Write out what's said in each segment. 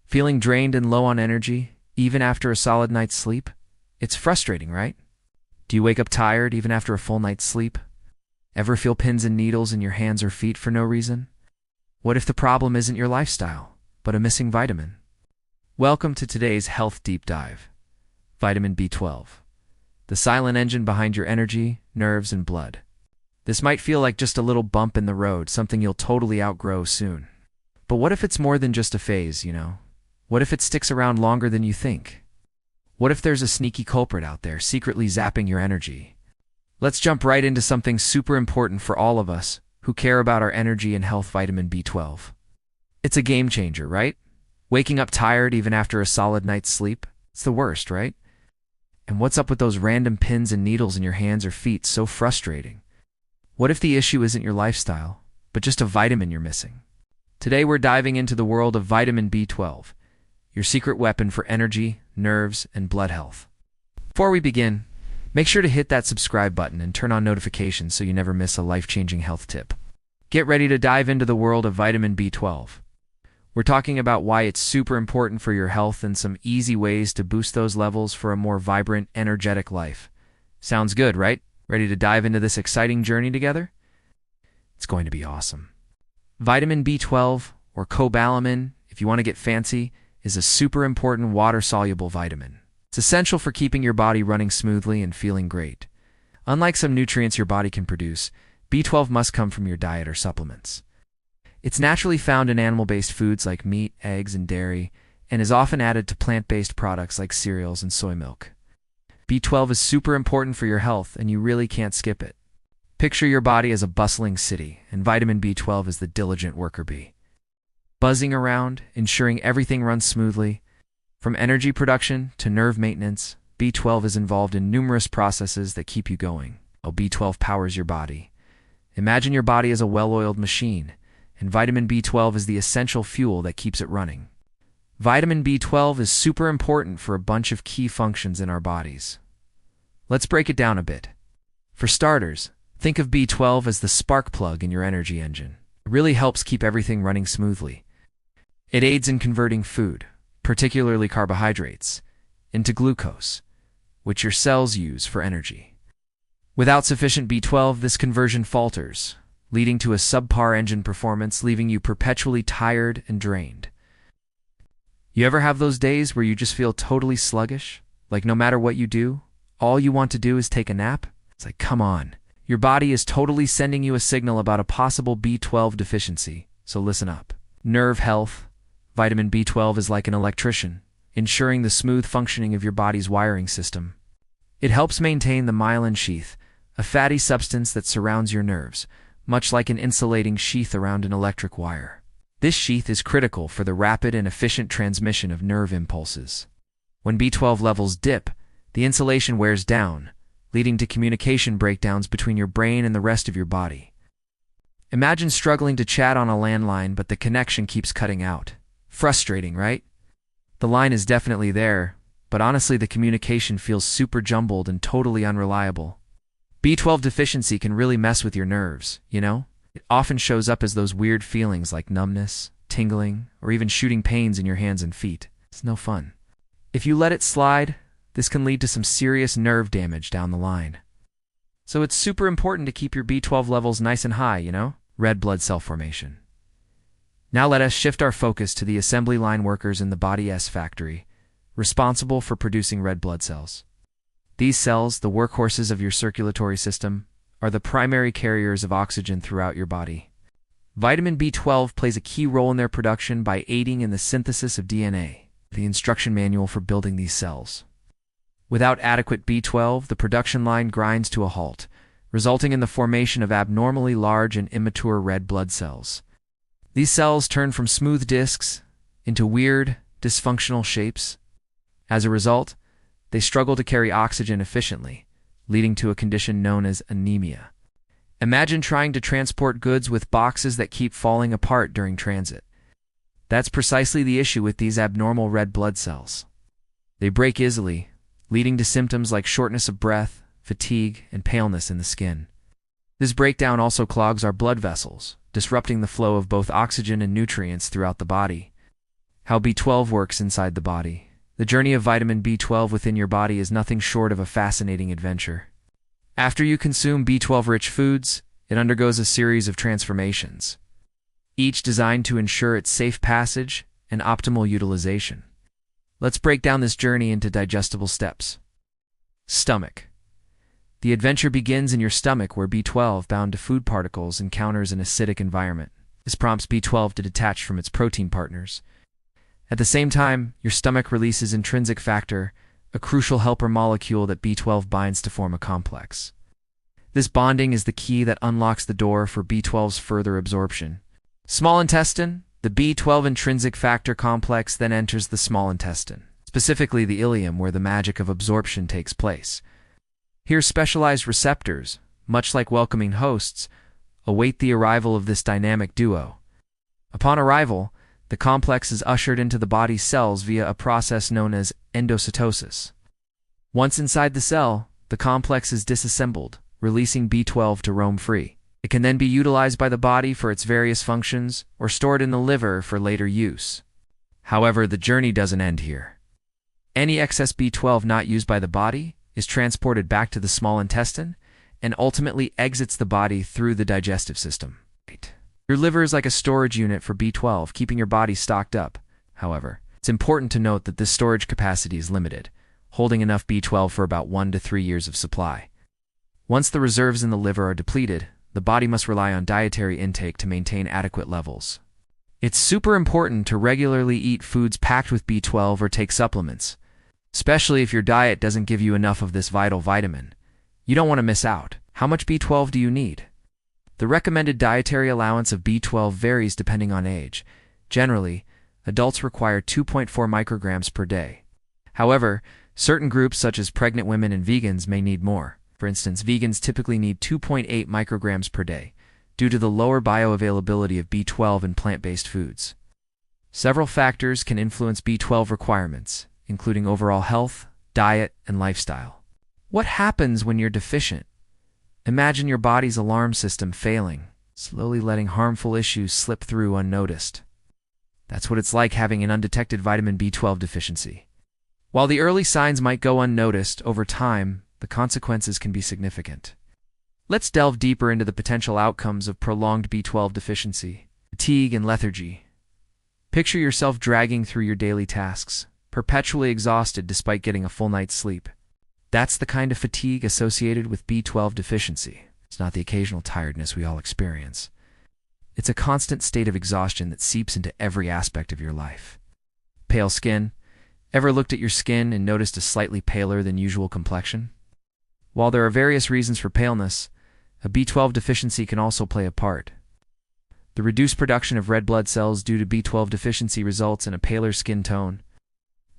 Feeling drained and low on energy, even after a solid night's sleep? It's frustrating, right? Do you wake up tired even after a full night's sleep? Ever feel pins and needles in your hands or feet for no reason? What if the problem isn't your lifestyle, but a missing vitamin? Welcome to today's Health Deep Dive. Vitamin B12, the silent engine behind your energy, nerves, and blood. This might feel like just a little bump in the road, something you'll totally outgrow soon. But what if it's more than just a phase, What if it sticks around longer than you think? What if there's a sneaky culprit out there secretly zapping your energy? Let's jump right into something super important for all of us who care about our energy and health: vitamin B12. It's a game changer, right? Waking up tired even after a solid night's sleep? It's the worst, right? And what's up with those random pins and needles in your hands or feet? So frustrating. What if the issue isn't your lifestyle, but just a vitamin you're missing? Today we're diving into the world of vitamin B12, your secret weapon for energy, nerves, and blood health. Before we begin, make sure to hit that subscribe button and turn on notifications so you never miss a life-changing health tip. Get ready to dive into the world of vitamin B12. We're talking about why it's super important for your health and some easy ways to boost those levels for a more vibrant, energetic life. Sounds good, right? Ready to dive into this exciting journey together? It's going to be awesome. Vitamin B12, or cobalamin, if you want to get fancy, is a super important water-soluble vitamin. It's essential for keeping your body running smoothly and feeling great. Unlike some nutrients your body can produce, B12 must come from your diet or supplements. It's naturally found in animal-based foods like meat, eggs, and dairy, and is often added to plant-based products like cereals and soy milk. B12 is super important for your health, and you really can't skip it. Picture your body as a bustling city, and vitamin B12 is the diligent worker bee. Buzzing around, ensuring everything runs smoothly. From energy production to nerve maintenance, B12 is involved in numerous processes that keep you going. B12 powers your body. Imagine your body as a well-oiled machine, and vitamin B12 is the essential fuel that keeps it running. Vitamin B12 is super important for a bunch of key functions in our bodies. Let's break it down a bit. For starters, think of B12 as the spark plug in your energy engine. It really helps keep everything running smoothly. It aids in converting food, particularly carbohydrates, into glucose, which your cells use for energy. Without sufficient B12, this conversion falters, leading to a subpar engine performance, leaving you perpetually tired and drained. You ever have those days where you just feel totally sluggish? Like no matter what you do, all you want to do is take a nap? It's like, come on. Your body is totally sending you a signal about a possible B12 deficiency, so listen up. Nerve health. Vitamin B12 is like an electrician, ensuring the smooth functioning of your body's wiring system. It helps maintain the myelin sheath, a fatty substance that surrounds your nerves, much like an insulating sheath around an electric wire. This sheath is critical for the rapid and efficient transmission of nerve impulses. When B12 levels dip, the insulation wears down, leading to communication breakdowns between your brain and the rest of your body. Imagine struggling to chat on a landline, but the connection keeps cutting out. Frustrating, right? The line is definitely there, but honestly the communication feels super jumbled and totally unreliable. B12 deficiency can really mess with your nerves, It often shows up as those weird feelings like numbness, tingling, or even shooting pains in your hands and feet. It's no fun. If you let it slide, this can lead to some serious nerve damage down the line. So it's super important to keep your B12 levels nice and high, Red blood cell formation. Now let us shift our focus to the assembly line workers in the body's factory, responsible for producing red blood cells. These cells, the workhorses of your circulatory system, are the primary carriers of oxygen throughout your body. Vitamin B12 plays a key role in their production by aiding in the synthesis of DNA, the instruction manual for building these cells. Without adequate B12, the production line grinds to a halt, resulting in the formation of abnormally large and immature red blood cells. These cells turn from smooth discs into weird, dysfunctional shapes. As a result, they struggle to carry oxygen efficiently, leading to a condition known as anemia. Imagine trying to transport goods with boxes that keep falling apart during transit. That's precisely the issue with these abnormal red blood cells. They break easily, leading to symptoms like shortness of breath, fatigue, and paleness in the skin. This breakdown also clogs our blood vessels, disrupting the flow of both oxygen and nutrients throughout the body. How B12 works inside the body. The journey of vitamin B12 within your body is nothing short of a fascinating adventure. After you consume B12-rich foods, it undergoes a series of transformations, each designed to ensure its safe passage and optimal utilization. Let's break down this journey into digestible steps. Stomach. The adventure begins in your stomach, where B12, bound to food particles, encounters an acidic environment. This prompts B12 to detach from its protein partners. At the same time, your stomach releases intrinsic factor, a crucial helper molecule that B12 binds to form a complex. This bonding is the key that unlocks the door for B12's further absorption. Small intestine. The B12 intrinsic factor complex then enters the small intestine, specifically the ileum, where the magic of absorption takes place. Here, specialized receptors, much like welcoming hosts, await the arrival of this dynamic duo. Upon arrival, the complex is ushered into the body's cells via a process known as endocytosis. Once inside the cell, the complex is disassembled, releasing B12 to roam free. It can then be utilized by the body for its various functions or stored in the liver for later use. However, the journey doesn't end here. Any excess B12 not used by the body is transported back to the small intestine and ultimately exits the body through the digestive system. Your liver is like a storage unit for B12, keeping your body stocked up. However, it's important to note that this storage capacity is limited, holding enough B12 for about 1 to 3 years of supply. Once the reserves in the liver are depleted, the body must rely on dietary intake to maintain adequate levels. It's super important to regularly eat foods packed with B12 or take supplements, especially if your diet doesn't give you enough of this vital vitamin. You don't want to miss out. How much B12 do you need? The recommended dietary allowance of B12 varies depending on age. Generally, adults require 2.4 micrograms per day. However, certain groups such as pregnant women and vegans may need more. For instance, vegans typically need 2.8 micrograms per day, due to the lower bioavailability of B12 in plant-based foods. Several factors can influence B12 requirements, including overall health, diet, and lifestyle. What happens when you're deficient? Imagine your body's alarm system failing, slowly letting harmful issues slip through unnoticed. That's what it's like having an undetected vitamin B12 deficiency. While the early signs might go unnoticed, over time, the consequences can be significant. Let's delve deeper into the potential outcomes of prolonged B12 deficiency. Fatigue and lethargy. Picture yourself dragging through your daily tasks, perpetually exhausted despite getting a full night's sleep. That's the kind of fatigue associated with B12 deficiency. It's not the occasional tiredness we all experience. It's a constant state of exhaustion that seeps into every aspect of your life. Pale skin. Ever looked at your skin and noticed a slightly paler than usual complexion? While there are various reasons for paleness, a B12 deficiency can also play a part. The reduced production of red blood cells due to B12 deficiency results in a paler skin tone.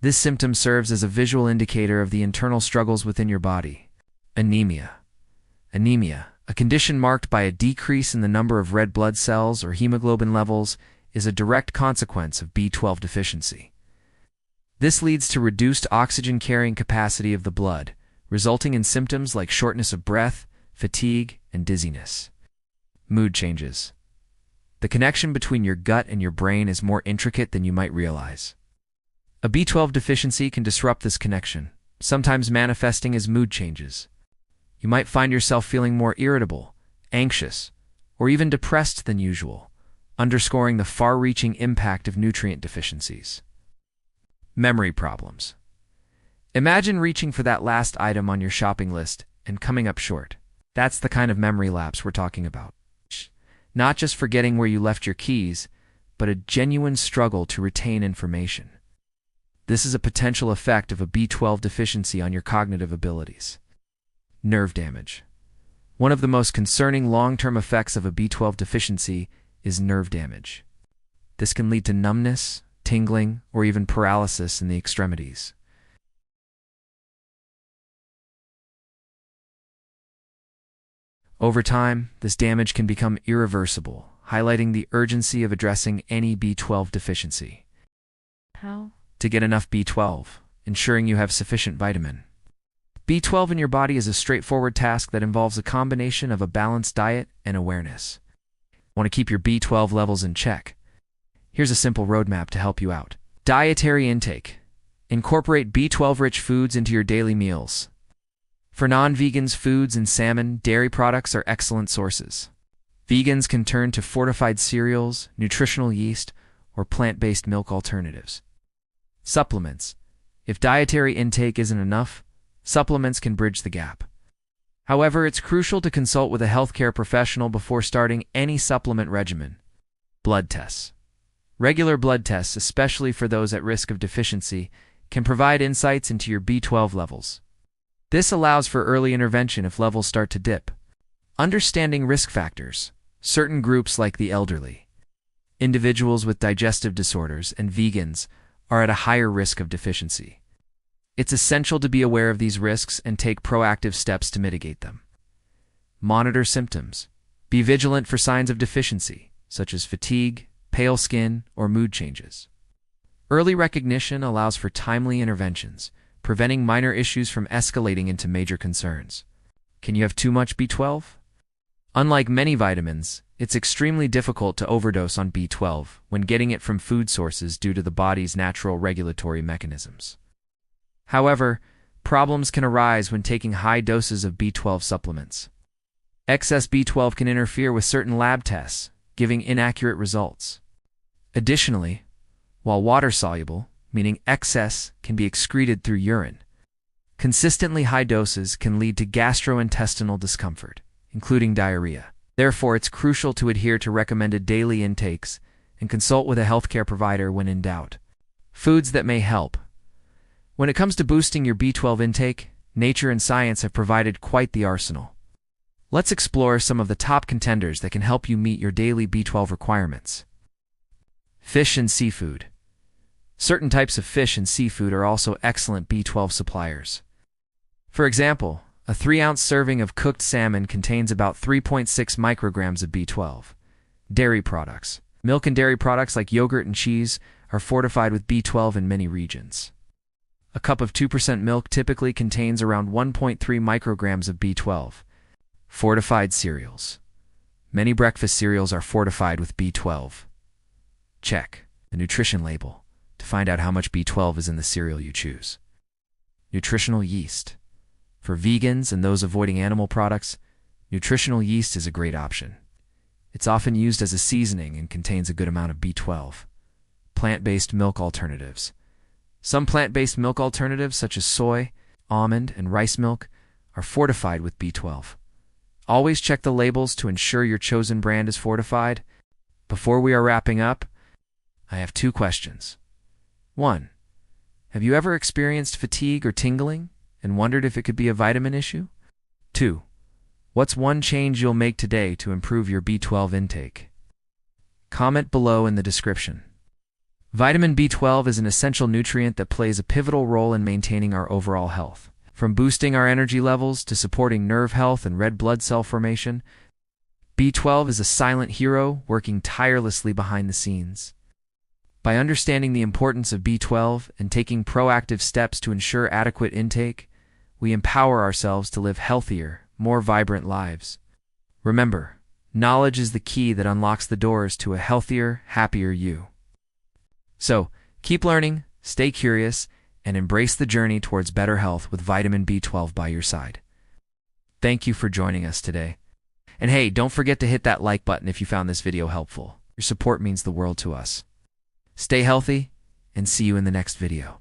This symptom serves as a visual indicator of the internal struggles within your body. Anemia. Anemia, a condition marked by a decrease in the number of red blood cells or hemoglobin levels, is a direct consequence of B12 deficiency. This leads to reduced oxygen-carrying capacity of the blood, resulting in symptoms like shortness of breath, fatigue, and dizziness. Mood changes. The connection between your gut and your brain is more intricate than you might realize. A B12 deficiency can disrupt this connection, sometimes manifesting as mood changes. You might find yourself feeling more irritable, anxious, or even depressed than usual, underscoring the far-reaching impact of nutrient deficiencies. Memory problems. Imagine reaching for that last item on your shopping list and coming up short. That's the kind of memory lapse we're talking about. Not just forgetting where you left your keys, but a genuine struggle to retain information. This is a potential effect of a B12 deficiency on your cognitive abilities. Nerve damage. One of the most concerning long-term effects of a B12 deficiency is nerve damage. This can lead to numbness, tingling, or even paralysis in the extremities. Over time, this damage can become irreversible, highlighting the urgency of addressing any B12 deficiency. How? To get enough B12, ensuring you have sufficient vitamin. B12 in your body is a straightforward task that involves a combination of a balanced diet and awareness. Want to keep your B12 levels in check? Here's a simple roadmap to help you out. Dietary intake. Incorporate B12-rich foods into your daily meals. For non-vegans, foods and salmon, dairy products are excellent sources. Vegans can turn to fortified cereals, nutritional yeast, or plant-based milk alternatives. Supplements. If dietary intake isn't enough, supplements can bridge the gap. However, it's crucial to consult with a healthcare professional before starting any supplement regimen. Blood tests. Regular blood tests, especially for those at risk of deficiency, can provide insights into your B12 levels. This allows for early intervention if levels start to dip. Understanding risk factors. Certain groups like the elderly, individuals with digestive disorders, and vegans are at a higher risk of deficiency. It's essential to be aware of these risks and take proactive steps to mitigate them. Monitor symptoms. Be vigilant for signs of deficiency, such as fatigue, pale skin, or mood changes. Early recognition allows for timely interventions, preventing minor issues from escalating into major concerns. Can you have too much B12? Unlike many vitamins, it's extremely difficult to overdose on B12 when getting it from food sources due to the body's natural regulatory mechanisms. However, problems can arise when taking high doses of B12 supplements. Excess B12 can interfere with certain lab tests, giving inaccurate results. Additionally, while water-soluble, meaning excess can be excreted through urine, consistently high doses can lead to gastrointestinal discomfort, including diarrhea. Therefore, it's crucial to adhere to recommended daily intakes and consult with a healthcare provider when in doubt. Foods that may help. When it comes to boosting your B12 intake, nature and science have provided quite the arsenal. Let's explore some of the top contenders that can help you meet your daily B12 requirements. Fish and seafood. Certain types of fish and seafood are also excellent B12 suppliers. For example, a 3-ounce serving of cooked salmon contains about 3.6 micrograms of B12. Dairy products. Milk and dairy products like yogurt and cheese are fortified with B12 in many regions. A cup of 2% milk typically contains around 1.3 micrograms of B12. Fortified cereals. Many breakfast cereals are fortified with B12. Check the nutrition label to find out how much B12 is in the cereal you choose. Nutritional yeast. For vegans and those avoiding animal products, nutritional yeast is a great option. It's often used as a seasoning and contains a good amount of B12. Plant-based milk alternatives. Some plant-based milk alternatives, such as soy, almond, and rice milk, are fortified with B12. Always check the labels to ensure your chosen brand is fortified. Before we are wrapping up, I have 2 questions. 1. Have you ever experienced fatigue or tingling and wondered if it could be a vitamin issue? 2. What's one change you'll make today to improve your B12 intake? Comment below in the description. Vitamin B12 is an essential nutrient that plays a pivotal role in maintaining our overall health. From boosting our energy levels to supporting nerve health and red blood cell formation, B12 is a silent hero working tirelessly behind the scenes. By understanding the importance of B12 and taking proactive steps to ensure adequate intake, we empower ourselves to live healthier, more vibrant lives. Remember, knowledge is the key that unlocks the doors to a healthier, happier you. So, keep learning, stay curious, and embrace the journey towards better health with vitamin B12 by your side. Thank you for joining us today. And hey, don't forget to hit that like button if you found this video helpful. Your support means the world to us. Stay healthy, and see you in the next video.